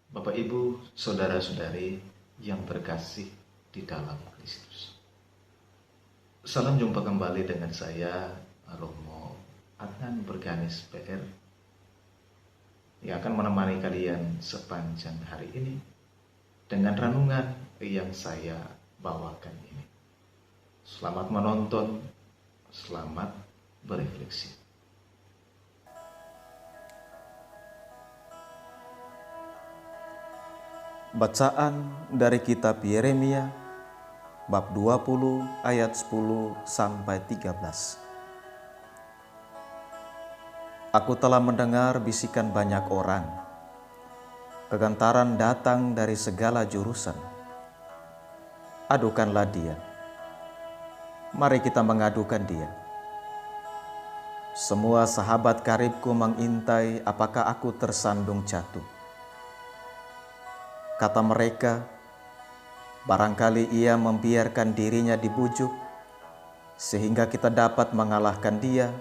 Bapak, Ibu, saudara-saudari yang terkasih di dalam Kristus. Salam jumpa kembali dengan saya, Romo Adnan Berganis PR, yang akan menemani kalian sepanjang hari ini dengan renungan yang saya bawakan ini. Selamat menonton, selamat berefleksi. Bacaan dari kitab Yeremia bab 20 ayat 10 sampai 13. Aku telah mendengar bisikan banyak orang. Kegentaran datang dari segala jurusan. Adukanlah dia. Mari kita mengadukan dia. Semua sahabat karibku mengintai apakah aku tersandung jatuh. Kata mereka, barangkali ia membiarkan dirinya dibujuk, sehingga kita dapat mengalahkan dia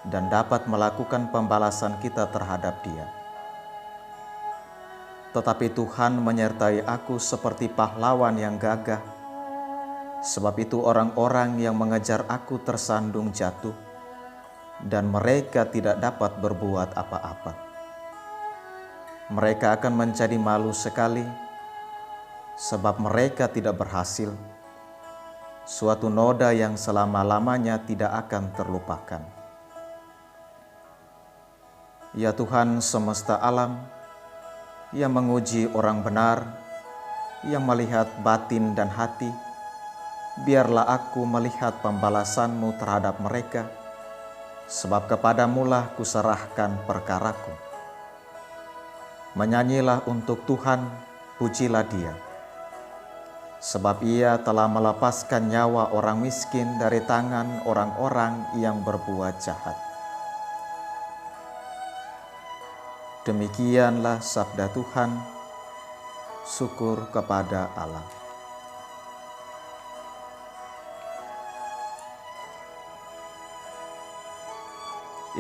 dan dapat melakukan pembalasan kita terhadap dia. Tetapi Tuhan menyertai aku seperti pahlawan yang gagah, sebab itu orang-orang yang mengejar aku tersandung jatuh, dan mereka tidak dapat berbuat apa-apa. Mereka akan menjadi malu sekali, sebab mereka tidak berhasil. Suatu noda yang selama-lamanya tidak akan terlupakan. Ya Tuhan semesta alam, yang menguji orang benar, yang melihat batin dan hati, biarlah aku melihat pembalasan-Mu terhadap mereka, sebab kepadamu-lah kuserahkan perkaraku. Menyanyilah untuk Tuhan, pujilah Dia, sebab Ia telah melepaskan nyawa orang miskin dari tangan orang-orang yang berbuat jahat. Demikianlah sabda Tuhan, syukur kepada Allah.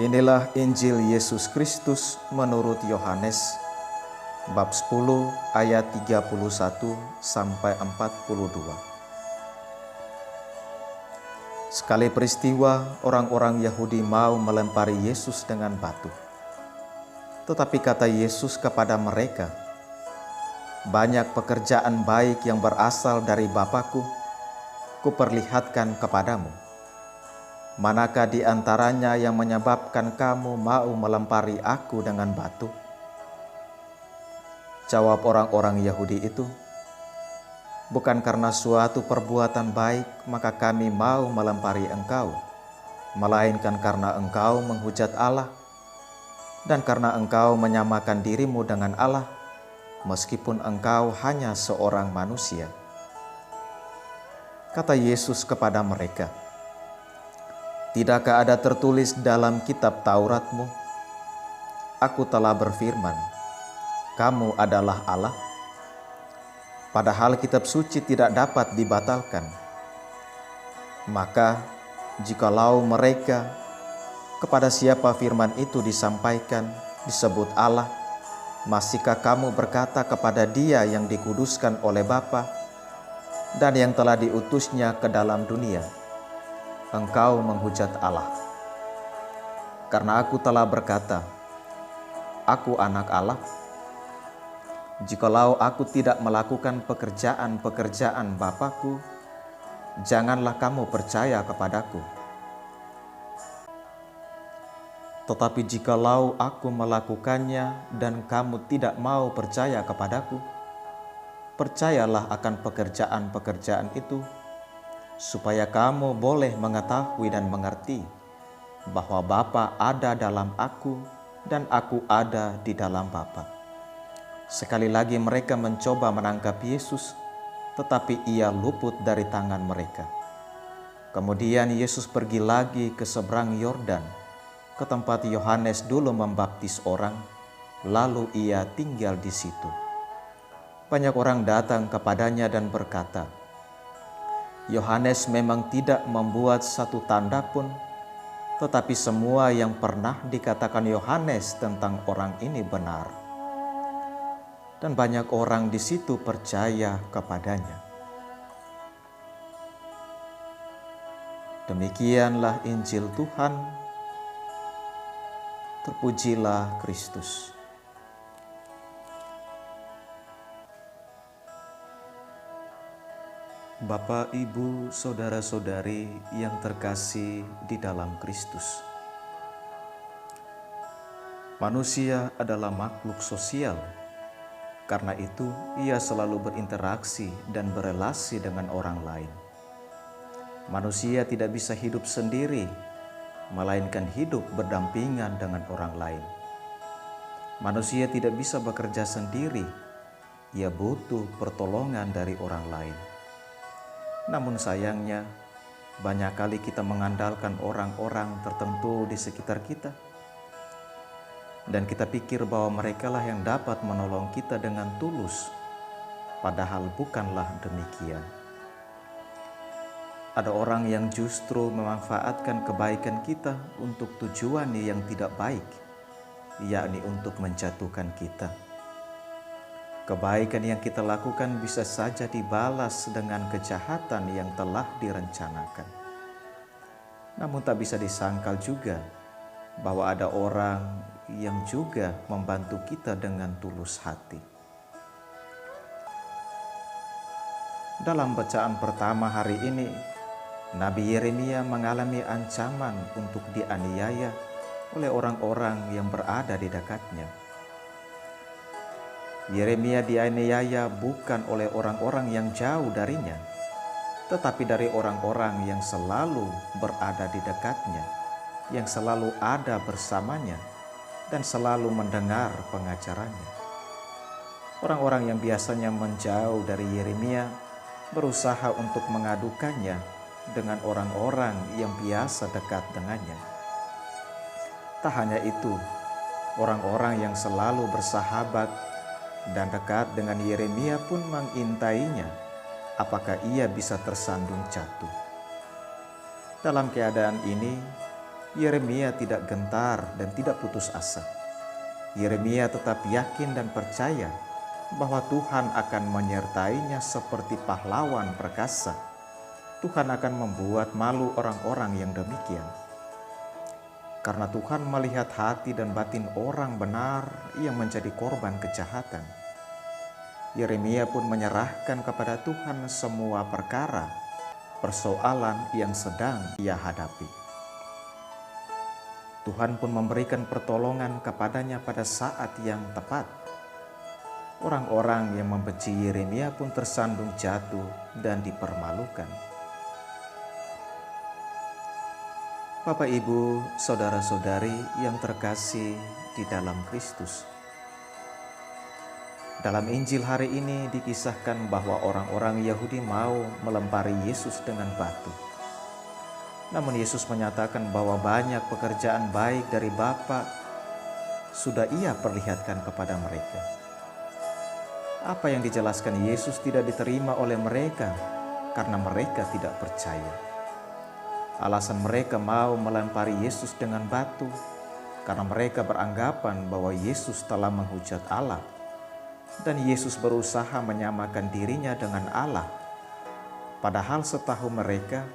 Inilah Injil Yesus Kristus menurut Yohanes bab 10 ayat 31 sampai 42. Sekali peristiwa, orang-orang Yahudi mau melempari Yesus dengan batu. Tetapi kata Yesus kepada mereka, "Banyak pekerjaan baik yang berasal dari Bapa-Ku, kuperlihatkan kepadamu. Manakah di antaranya yang menyebabkan kamu mau melempari aku dengan batu?" Jawab orang-orang Yahudi itu, "Bukan karena suatu perbuatan baik maka kami mau melempari engkau, melainkan karena engkau menghujat Allah, dan karena engkau menyamakan dirimu dengan Allah, meskipun engkau hanya seorang manusia." Kata Yesus kepada mereka, "Tidakkah ada tertulis dalam kitab Tauratmu, Aku telah berfirman, kamu adalah Allah? Padahal kitab suci tidak dapat dibatalkan. Maka, jikalau mereka kepada siapa firman itu disampaikan disebut Allah, masihkah kamu berkata kepada Dia yang dikuduskan oleh Bapa dan yang telah diutusnya ke dalam dunia, engkau menghujat Allah? Karena aku telah berkata, aku anak Allah. Jikalau aku tidak melakukan pekerjaan-pekerjaan Bapa-Ku, janganlah kamu percaya kepadaku. Tetapi jikalau aku melakukannya dan kamu tidak mau percaya kepadaku, percayalah akan pekerjaan-pekerjaan itu, supaya kamu boleh mengetahui dan mengerti bahwa Bapa ada dalam aku dan aku ada di dalam Bapa. Sekali lagi mereka mencoba menangkap Yesus, tetapi Ia luput dari tangan mereka. Kemudian Yesus pergi lagi ke seberang Yordan, ke tempat Yohanes dulu membaptis orang, lalu Ia tinggal di situ. Banyak orang datang kepadanya dan berkata, Yohanes memang tidak membuat satu tanda pun, tetapi semua yang pernah dikatakan Yohanes tentang orang ini benar. dan banyak orang di situ percaya kepadanya. Demikianlah Injil Tuhan. Terpujilah Kristus. Bapak, Ibu, saudara-saudari yang terkasih di dalam Kristus. Manusia adalah makhluk sosial. Karena itu, ia selalu berinteraksi dan berelasi dengan orang lain. Manusia tidak bisa hidup sendiri, melainkan hidup berdampingan dengan orang lain. Manusia tidak bisa bekerja sendiri, ia butuh pertolongan dari orang lain. Namun sayangnya, banyak kali kita mengandalkan orang-orang tertentu di sekitar kita. Dan kita pikir bahwa merekalah yang dapat menolong kita dengan tulus, padahal bukanlah demikian. Ada orang yang justru memanfaatkan kebaikan kita untuk tujuan yang tidak baik, yakni untuk menjatuhkan kita. Kebaikan yang kita lakukan bisa saja dibalas dengan kejahatan yang telah direncanakan. Namun tak bisa disangkal juga bahwa ada orang yang juga membantu kita dengan tulus hati. Dalam bacaan pertama hari ini, Nabi Yeremia mengalami ancaman untuk dianiaya oleh orang-orang yang berada di dekatnya. Yeremia dianiaya bukan oleh orang-orang yang jauh darinya, tetapi dari orang-orang yang selalu berada di dekatnya, yang selalu ada bersamanya, dan selalu mendengar pengajarannya. Orang-orang yang biasanya menjauh dari Yeremia berusaha untuk mengadukannya dengan orang-orang yang biasa dekat dengannya. Tak hanya itu, orang-orang yang selalu bersahabat dan dekat dengan Yeremia pun mengintainya apakah ia bisa tersandung jatuh. Dalam keadaan ini, Yeremia tidak gentar dan tidak putus asa. Yeremia tetap yakin dan percaya bahwa Tuhan akan menyertainya seperti pahlawan perkasa. Tuhan akan membuat malu orang-orang yang demikian. Karena Tuhan melihat hati dan batin orang benar yang menjadi korban kejahatan. Yeremia pun menyerahkan kepada Tuhan semua perkara, persoalan yang sedang ia hadapi. Tuhan pun memberikan pertolongan kepadanya pada saat yang tepat. Orang-orang yang membenci Yeremia pun tersandung jatuh dan dipermalukan. Bapak, Ibu, saudara-saudari yang terkasih di dalam Kristus. Dalam Injil hari ini dikisahkan bahwa orang-orang Yahudi mau melempari Yesus dengan batu. Namun Yesus menyatakan bahwa banyak pekerjaan baik dari Bapa sudah ia perlihatkan kepada mereka. Apa yang dijelaskan Yesus tidak diterima oleh mereka karena mereka tidak percaya. Alasan mereka mau melempari Yesus dengan batu karena mereka beranggapan bahwa Yesus telah menghujat Allah dan Yesus berusaha menyamakan dirinya dengan Allah. Padahal setahu mereka,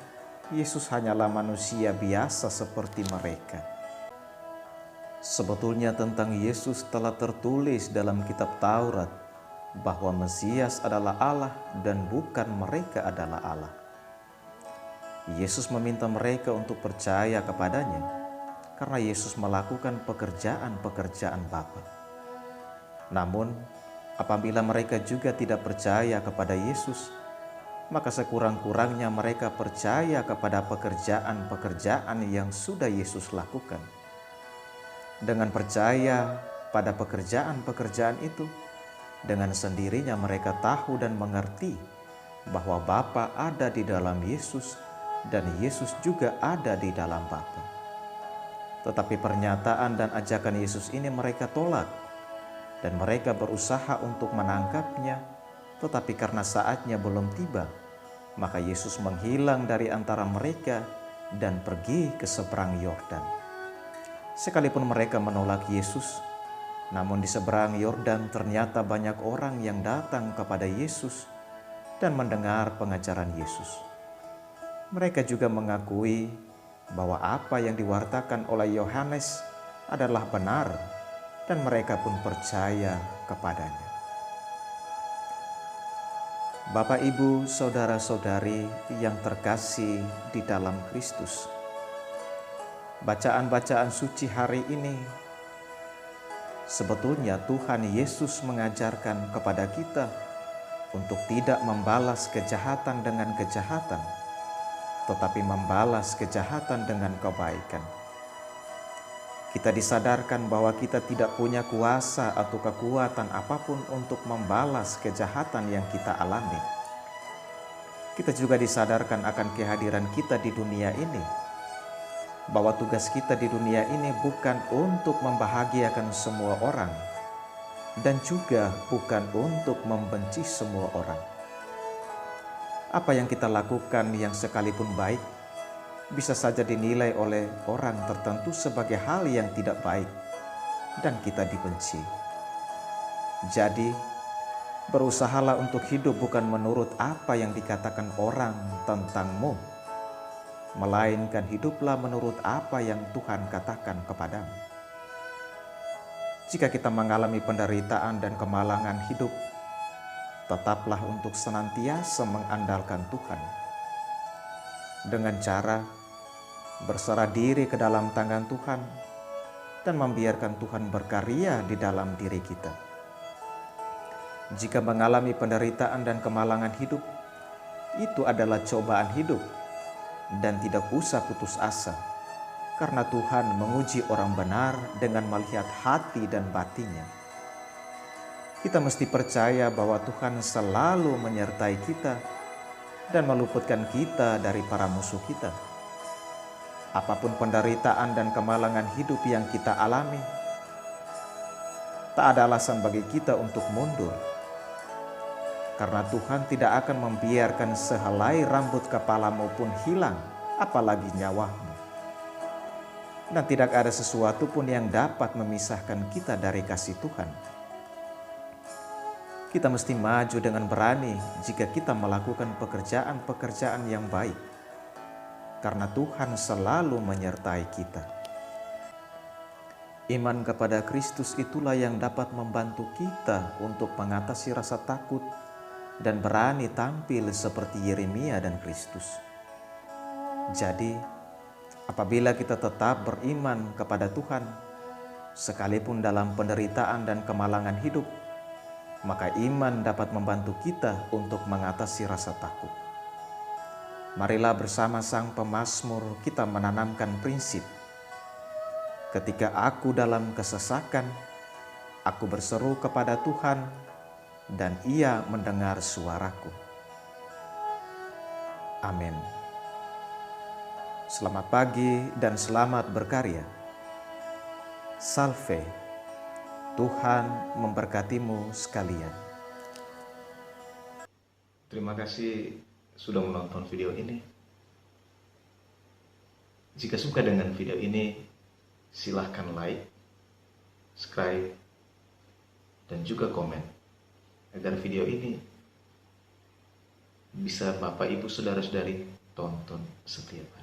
Yesus hanyalah manusia biasa seperti mereka. Sebetulnya tentang Yesus telah tertulis dalam kitab Taurat bahwa Mesias adalah Allah dan bukan mereka adalah Allah. Yesus meminta mereka untuk percaya kepadanya karena Yesus melakukan pekerjaan-pekerjaan Bapa. Namun, apabila mereka juga tidak percaya kepada Yesus, maka sekurang-kurangnya mereka percaya kepada pekerjaan-pekerjaan yang sudah Yesus lakukan. Dengan percaya pada pekerjaan-pekerjaan itu, dengan sendirinya mereka tahu dan mengerti bahwa Bapa ada di dalam Yesus dan Yesus juga ada di dalam Bapa. Tetapi pernyataan dan ajakan Yesus ini mereka tolak dan mereka berusaha untuk menangkapnya, tetapi karena saatnya belum tiba, maka Yesus menghilang dari antara mereka dan pergi ke seberang Yordan. Sekalipun mereka menolak Yesus, Namun di seberang Yordan ternyata banyak orang yang datang kepada Yesus dan mendengar pengajaran Yesus. Mereka juga mengakui bahwa apa yang diwartakan oleh Yohanes adalah benar dan mereka pun percaya kepadanya. Bapak, Ibu, saudara-saudari yang terkasih di dalam Kristus, bacaan-bacaan suci hari ini sebetulnya Tuhan Yesus mengajarkan kepada kita untuk tidak membalas kejahatan dengan kejahatan, tetapi membalas kejahatan dengan kebaikan. Kita disadarkan bahwa kita tidak punya kuasa atau kekuatan apapun untuk membalas kejahatan yang kita alami. Kita juga disadarkan akan kehadiran kita di dunia ini, bahwa tugas kita di dunia ini bukan untuk membahagiakan semua orang dan juga bukan untuk membenci semua orang. Apa yang kita lakukan yang sekalipun baik bisa saja dinilai oleh orang tertentu sebagai hal yang tidak baik dan kita dibenci. Jadi, berusahalah untuk hidup bukan menurut apa yang dikatakan orang tentangmu, melainkan hiduplah menurut apa yang Tuhan katakan kepadamu. Jika kita mengalami penderitaan dan kemalangan hidup, tetaplah untuk senantiasa mengandalkan Tuhan dengan cara berserah diri ke dalam tangan Tuhan dan membiarkan Tuhan berkarya di dalam diri kita. Jika mengalami penderitaan dan kemalangan hidup, itu adalah cobaan hidup dan tidak usah putus asa, karena Tuhan menguji orang benar dengan melihat hati dan batinnya. Kita mesti percaya bahwa Tuhan selalu menyertai kita dan meluputkan kita dari para musuh kita. Apapun penderitaan dan kemalangan hidup yang kita alami, tak ada alasan bagi kita untuk mundur, karena Tuhan tidak akan membiarkan sehelai rambut kepalamu pun hilang, apalagi nyawamu. Dan tidak ada sesuatu pun yang dapat memisahkan kita dari kasih Tuhan. Kita mesti maju dengan berani jika kita melakukan pekerjaan-pekerjaan yang baik, karena Tuhan selalu menyertai kita. Iman kepada Kristus itulah yang dapat membantu kita untuk mengatasi rasa takut dan berani tampil seperti Yeremia dan Kristus. Jadi, apabila kita tetap beriman kepada Tuhan, sekalipun dalam penderitaan dan kemalangan hidup, maka iman dapat membantu kita untuk mengatasi rasa takut. Marilah bersama Sang Pemazmur kita menanamkan prinsip, ketika aku dalam kesesakan, aku berseru kepada Tuhan dan Ia mendengar suaraku. Amin. Selamat pagi dan selamat berkarya. Salve, Tuhan memberkatimu sekalian. Terima kasih sudah menonton video ini. Jika suka dengan video ini, silahkan like, subscribe, dan juga komen agar video ini bisa Bapak, Ibu, Saudara-saudari tonton setiap hari.